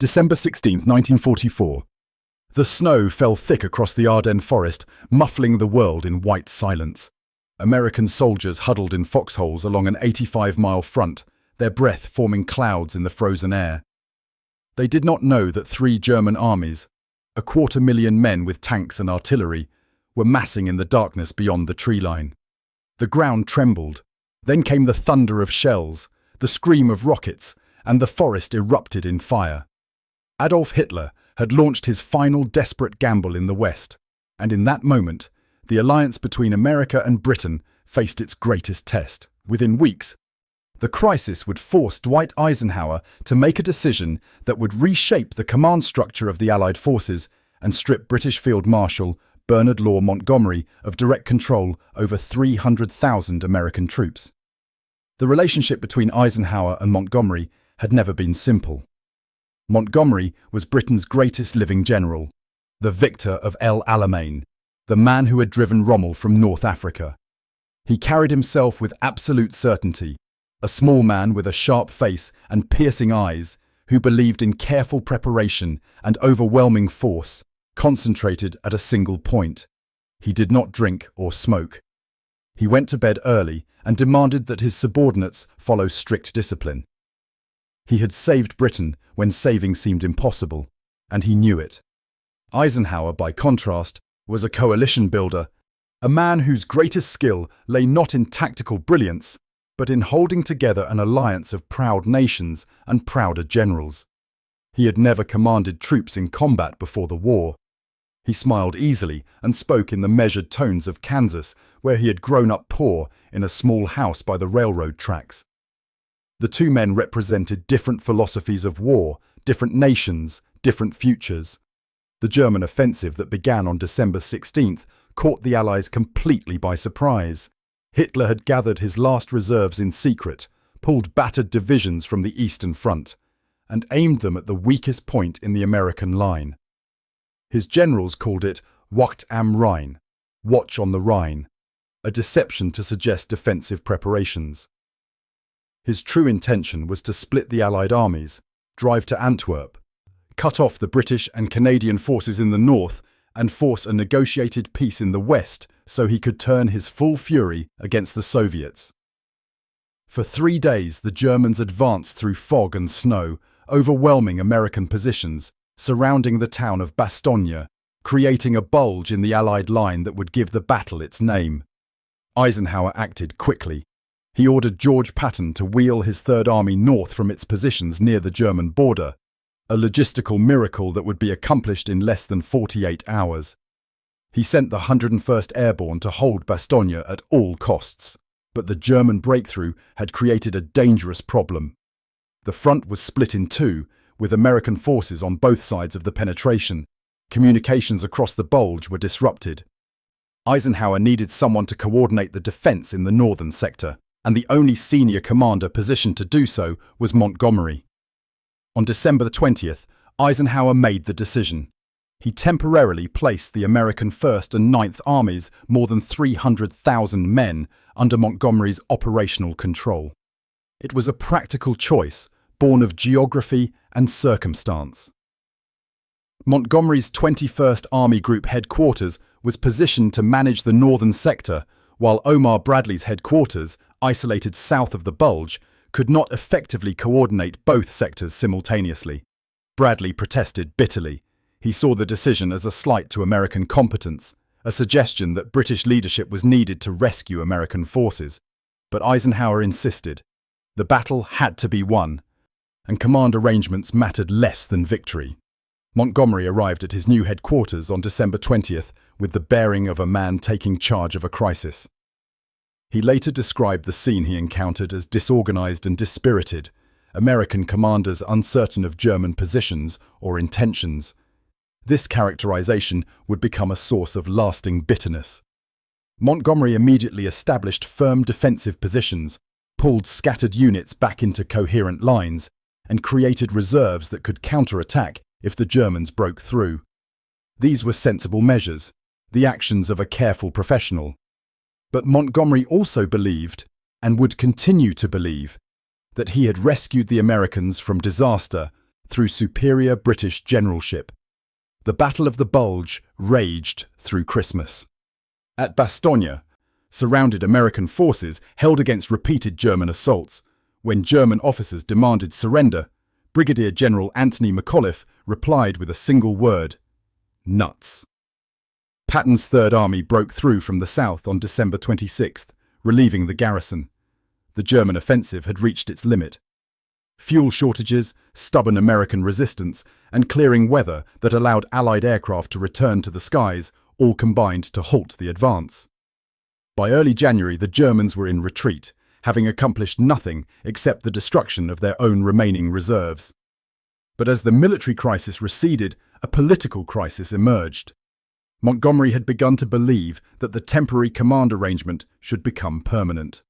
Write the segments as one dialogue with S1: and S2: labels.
S1: December 16, 1944. The snow fell thick across the Ardennes forest, muffling the world in white silence. American soldiers huddled in foxholes along an 85-mile front, their breath forming clouds in the frozen air. They did not know that 3 German armies, 250,000 men with tanks and artillery, were massing in the darkness beyond the tree line. The ground trembled. Then came the thunder of shells, the scream of rockets, and the forest erupted in fire. Adolf Hitler had launched his final desperate gamble in the West, and in that moment, the alliance between America and Britain faced its greatest test. Within weeks, the crisis would force Dwight Eisenhower to make a decision that would reshape the command structure of the Allied forces and strip British Field Marshal Bernard Law Montgomery of direct control over 300,000 American troops. The relationship between Eisenhower and Montgomery had never been simple. Montgomery was Britain's greatest living general, the victor of El Alamein, the man who had driven Rommel from North Africa. He carried himself with absolute certainty, a small man with a sharp face and piercing eyes, who believed in careful preparation and overwhelming force, concentrated at a single point. He did not drink or smoke. He went to bed early and demanded that his subordinates follow strict discipline. He had saved Britain when saving seemed impossible, and he knew it. Eisenhower, by contrast, was a coalition builder, a man whose greatest skill lay not in tactical brilliance, but in holding together an alliance of proud nations and prouder generals. He had never commanded troops in combat before the war. He smiled easily and spoke in the measured tones of Kansas, where he had grown up poor in a small house by the railroad tracks. The 2 men represented different philosophies of war, different nations, different futures. The German offensive that began on December 16th caught the Allies completely by surprise. Hitler had gathered his last reserves in secret, pulled battered divisions from the Eastern Front, and aimed them at the weakest point in the American line. His generals called it Wacht am Rhein, watch on the Rhine, a deception to suggest defensive preparations. His true intention was to split the Allied armies, drive to Antwerp, cut off the British and Canadian forces in the north, and force a negotiated peace in the west so he could turn his full fury against the Soviets. For 3 days, the Germans advanced through fog and snow, overwhelming American positions, surrounding the town of Bastogne, creating a bulge in the Allied line that would give the battle its name. Eisenhower acted quickly. He ordered George Patton to wheel his Third Army north from its positions near the German border, a logistical miracle that would be accomplished in less than 48 hours. He sent the 101st Airborne to hold Bastogne at all costs, but the German breakthrough had created a dangerous problem. The front was split in 2, with American forces on both sides of the penetration. Communications across the Bulge were disrupted. Eisenhower needed someone to coordinate the defense in the northern sector, and the only senior commander positioned to do so was Montgomery. On December 20th, Eisenhower made the decision. He temporarily placed the American 1st and 9th Armies, more than 300,000 men, under Montgomery's operational control. It was a practical choice, born of geography and circumstance. Montgomery's 21st Army Group headquarters was positioned to manage the northern sector, while Omar Bradley's headquarters, isolated south of the Bulge, could not effectively coordinate both sectors simultaneously. Bradley protested bitterly. He saw the decision as a slight to American competence, a suggestion that British leadership was needed to rescue American forces. But Eisenhower insisted. The battle had to be won, and command arrangements mattered less than victory. Montgomery arrived at his new headquarters on December 20th with the bearing of a man taking charge of a crisis. He later described the scene he encountered as disorganized and dispirited, American commanders uncertain of German positions or intentions. This characterization would become a source of lasting bitterness. Montgomery immediately established firm defensive positions, pulled scattered units back into coherent lines, and created reserves that could counterattack if the Germans broke through. These were sensible measures, the actions of a careful professional. But Montgomery also believed, and would continue to believe, that he had rescued the Americans from disaster, through superior British generalship. The Battle of the Bulge raged through Christmas. At Bastogne, surrounded American forces held against repeated German assaults. When German officers demanded surrender, Brigadier General Anthony McAuliffe replied with a single word: nuts. Patton's Third Army broke through from the south on December 26th, relieving the garrison. The German offensive had reached its limit. Fuel shortages, stubborn American resistance, and clearing weather that allowed Allied aircraft to return to the skies all combined to halt the advance. By early January, the Germans were in retreat, having accomplished nothing except the destruction of their own remaining reserves. But as the military crisis receded, a political crisis emerged. Montgomery had begun to believe that the temporary command arrangement should become permanent.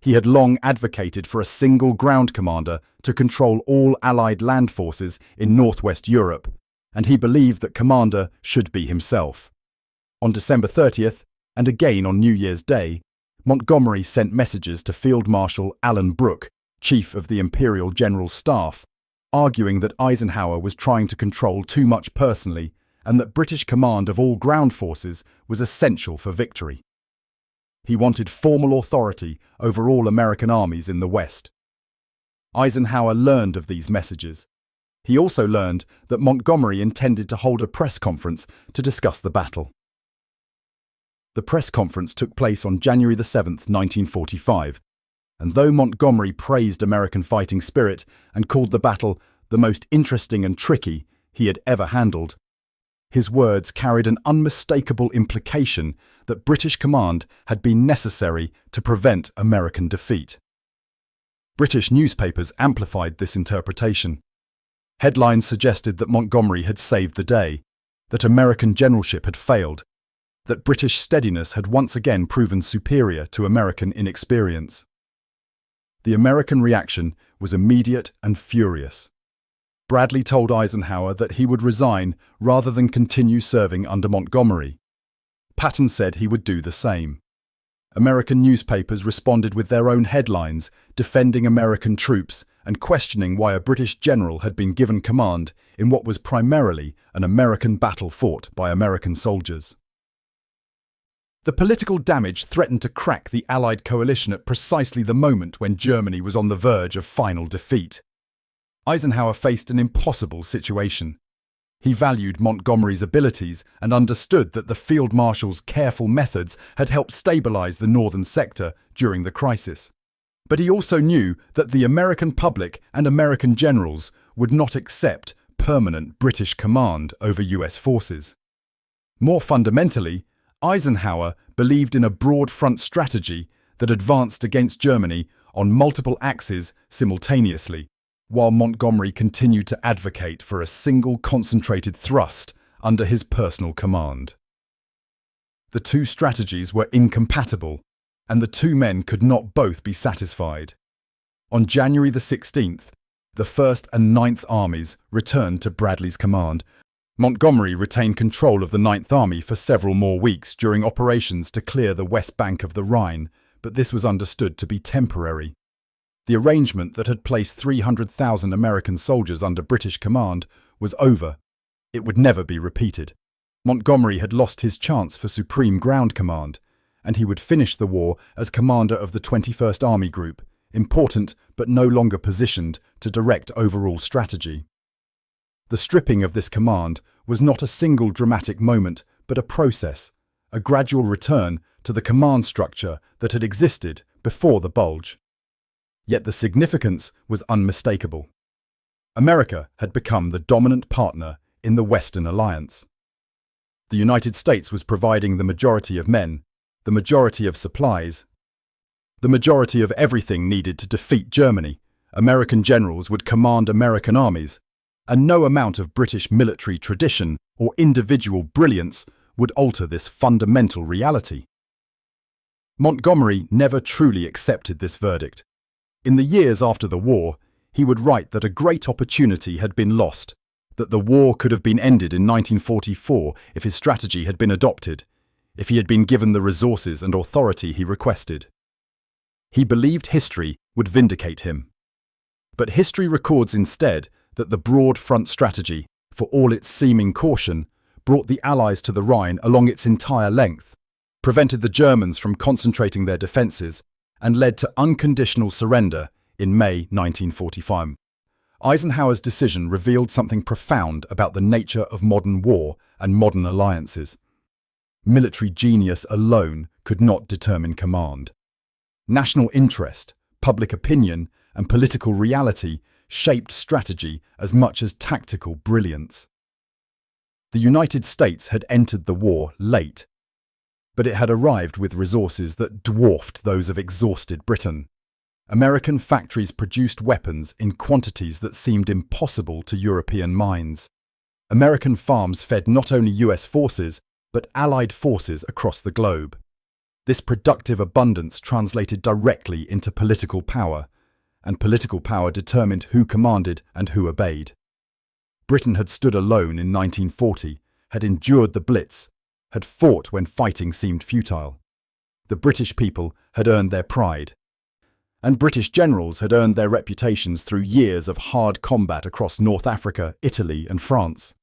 S1: He had long advocated for a single ground commander to control all Allied land forces in northwest Europe, and he believed that commander should be himself. On December 30th, and again on New Year's Day, Montgomery sent messages to Field Marshal Alan Brooke, Chief of the Imperial General Staff, arguing that Eisenhower was trying to control too much personally and that British command of all ground forces was essential for victory. He wanted formal authority over all American armies in the West. Eisenhower learned of these messages. He also learned that Montgomery intended to hold a press conference to discuss the battle. The press conference took place on January 7, 1945, and though Montgomery praised American fighting spirit and called the battle the most interesting and tricky he had ever handled, his words carried an unmistakable implication that British command had been necessary to prevent American defeat. British newspapers amplified this interpretation. Headlines suggested that Montgomery had saved the day, that American generalship had failed, that British steadiness had once again proven superior to American inexperience. The American reaction was immediate and furious. Bradley told Eisenhower that he would resign rather than continue serving under Montgomery. Patton said he would do the same. American newspapers responded with their own headlines, defending American troops and questioning why a British general had been given command in what was primarily an American battle fought by American soldiers. The political damage threatened to crack the Allied coalition at precisely the moment when Germany was on the verge of final defeat. Eisenhower faced an impossible situation. He valued Montgomery's abilities and understood that the Field Marshal's careful methods had helped stabilize the northern sector during the crisis. But he also knew that the American public and American generals would not accept permanent British command over US forces. More fundamentally, Eisenhower believed in a broad front strategy that advanced against Germany on multiple axes simultaneously, while Montgomery continued to advocate for a single concentrated thrust under his personal command. The two strategies were incompatible, and the two men could not both be satisfied. On January the 16th, the 1st and 9th Armies returned to Bradley's command. Montgomery retained control of the 9th Army for several more weeks during operations to clear the west bank of the Rhine, but this was understood to be temporary. The arrangement that had placed 300,000 American soldiers under British command was over. It would never be repeated. Montgomery had lost his chance for supreme ground command, and he would finish the war as commander of the 21st Army Group, important but no longer positioned to direct overall strategy. The stripping of this command was not a single dramatic moment, but a process, a gradual return to the command structure that had existed before the Bulge. Yet the significance was unmistakable. America had become the dominant partner in the Western Alliance. The United States was providing the majority of men, the majority of supplies, the majority of everything needed to defeat Germany. American generals would command American armies, and no amount of British military tradition or individual brilliance would alter this fundamental reality. Montgomery never truly accepted this verdict. In the years after the war, he would write that a great opportunity had been lost, that the war could have been ended in 1944 if his strategy had been adopted, if he had been given the resources and authority he requested. He believed history would vindicate him. But history records instead that the broad front strategy, for all its seeming caution, brought the Allies to the Rhine along its entire length, prevented the Germans from concentrating their defences, and led to unconditional surrender in May 1945. Eisenhower's decision revealed something profound about the nature of modern war and modern alliances. Military genius alone could not determine command. National interest, public opinion, and political reality shaped strategy as much as tactical brilliance. The United States had entered the war late, but it had arrived with resources that dwarfed those of exhausted Britain. American factories produced weapons in quantities that seemed impossible to European minds. American farms fed not only US forces, but Allied forces across the globe. This productive abundance translated directly into political power, and political power determined who commanded and who obeyed. Britain had stood alone in 1940, had endured the Blitz, had fought when fighting seemed futile. The British people had earned their pride, and British generals had earned their reputations through years of hard combat across North Africa, Italy, and France.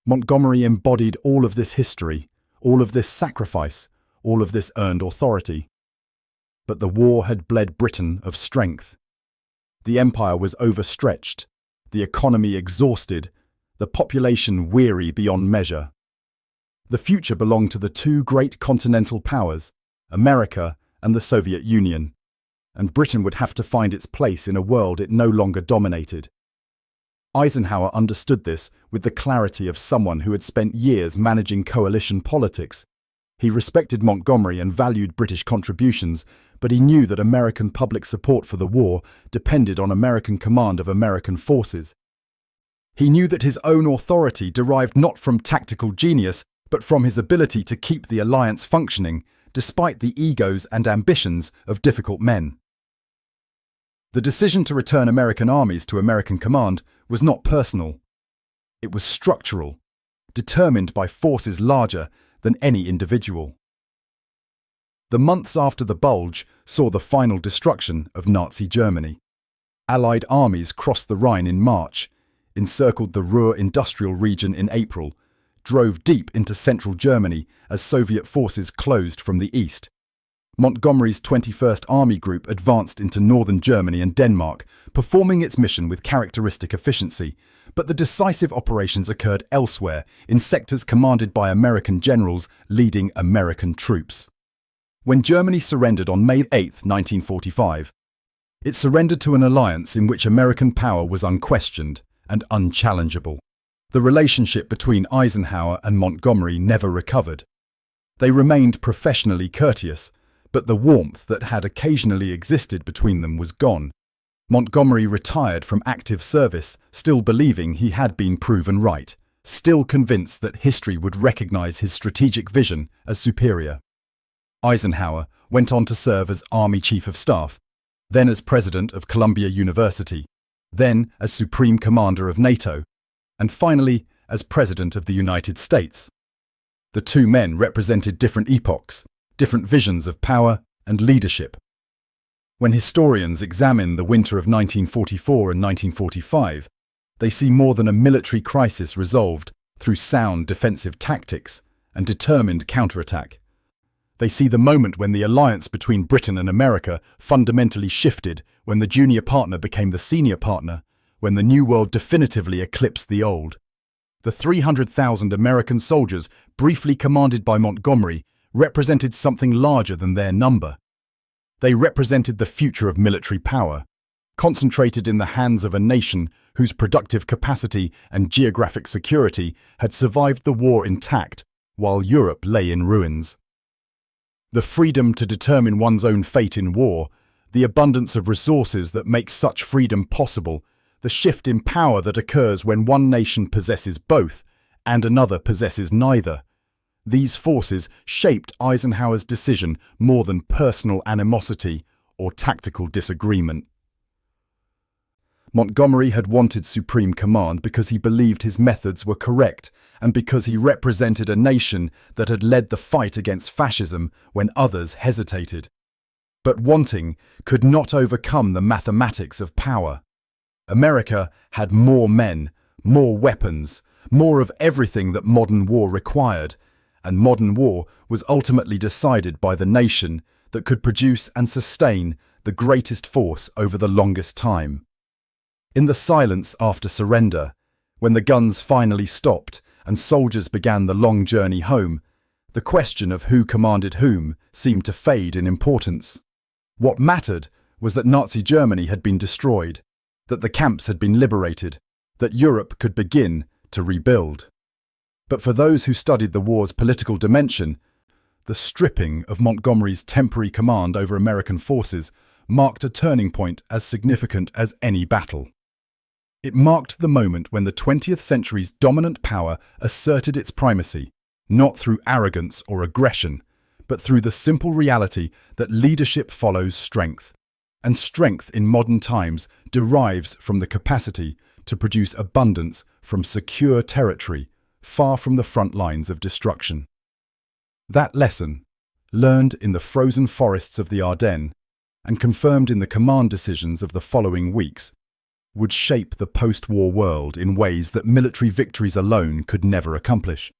S1: Montgomery embodied all of this history, all of this sacrifice, all of this earned authority. But the war had bled Britain of strength. The empire was overstretched, the economy exhausted, the population weary beyond measure. The future belonged to the two great continental powers, America and the Soviet Union, and Britain would have to find its place in a world it no longer dominated. Eisenhower understood this with the clarity of someone who had spent years managing coalition politics. He respected Montgomery and valued British contributions, but he knew that American public support for the war depended on American command of American forces. He knew that his own authority derived not from tactical genius, but from his ability to keep the alliance functioning, despite the egos and ambitions of difficult men. The decision to return American armies to American command was not personal. It was structural, determined by forces larger than any individual. The months after the Bulge saw the final destruction of Nazi Germany. Allied armies crossed the Rhine in March, encircled the Ruhr industrial region in April, drove deep into central Germany as Soviet forces closed from the east. Montgomery's 21st Army Group advanced into northern Germany and Denmark, performing its mission with characteristic efficiency, but the decisive operations occurred elsewhere, in sectors commanded by American generals leading American troops. When Germany surrendered on May 8, 1945, it surrendered to an alliance in which American power was unquestioned and unchallengeable. The relationship between Eisenhower and Montgomery never recovered. They remained professionally courteous, but the warmth that had occasionally existed between them was gone. Montgomery retired from active service, still believing he had been proven right, still convinced that history would recognize his strategic vision as superior. Eisenhower went on to serve as Army Chief of Staff, then as President of Columbia University, then as Supreme Commander of NATO, and finally as President of the United States. The two men represented different epochs, different visions of power and leadership. When historians examine the winter of 1944 and 1945, they see more than a military crisis resolved through sound defensive tactics and determined counterattack. They see the moment when the alliance between Britain and America fundamentally shifted, when the junior partner became the senior partner, when the new world definitively eclipsed the old. The 300,000 American soldiers, briefly commanded by Montgomery, represented something larger than their number. They represented the future of military power, concentrated in the hands of a nation whose productive capacity and geographic security had survived the war intact, while Europe lay in ruins. The freedom to determine one's own fate in war, the abundance of resources that makes such freedom possible, the shift in power that occurs when one nation possesses both and another possesses neither. These forces shaped Eisenhower's decision more than personal animosity or tactical disagreement. Montgomery had wanted supreme command because he believed his methods were correct and because he represented a nation that had led the fight against fascism when others hesitated. But wanting could not overcome the mathematics of power. America had more men, more weapons, more of everything that modern war required, and modern war was ultimately decided by the nation that could produce and sustain the greatest force over the longest time. In the silence after surrender, when the guns finally stopped and soldiers began the long journey home, the question of who commanded whom seemed to fade in importance. What mattered was that Nazi Germany had been destroyed, that the camps had been liberated, that Europe could begin to rebuild. But for those who studied the war's political dimension, the stripping of Montgomery's temporary command over American forces marked a turning point as significant as any battle. It marked the moment when the 20th century's dominant power asserted its primacy, not through arrogance or aggression, but through the simple reality that leadership follows strength, and strength in modern times derives from the capacity to produce abundance from secure territory, far from the front lines of destruction. That lesson, learned in the frozen forests of the Ardennes and confirmed in the command decisions of the following weeks, would shape the post-war world in ways that military victories alone could never accomplish.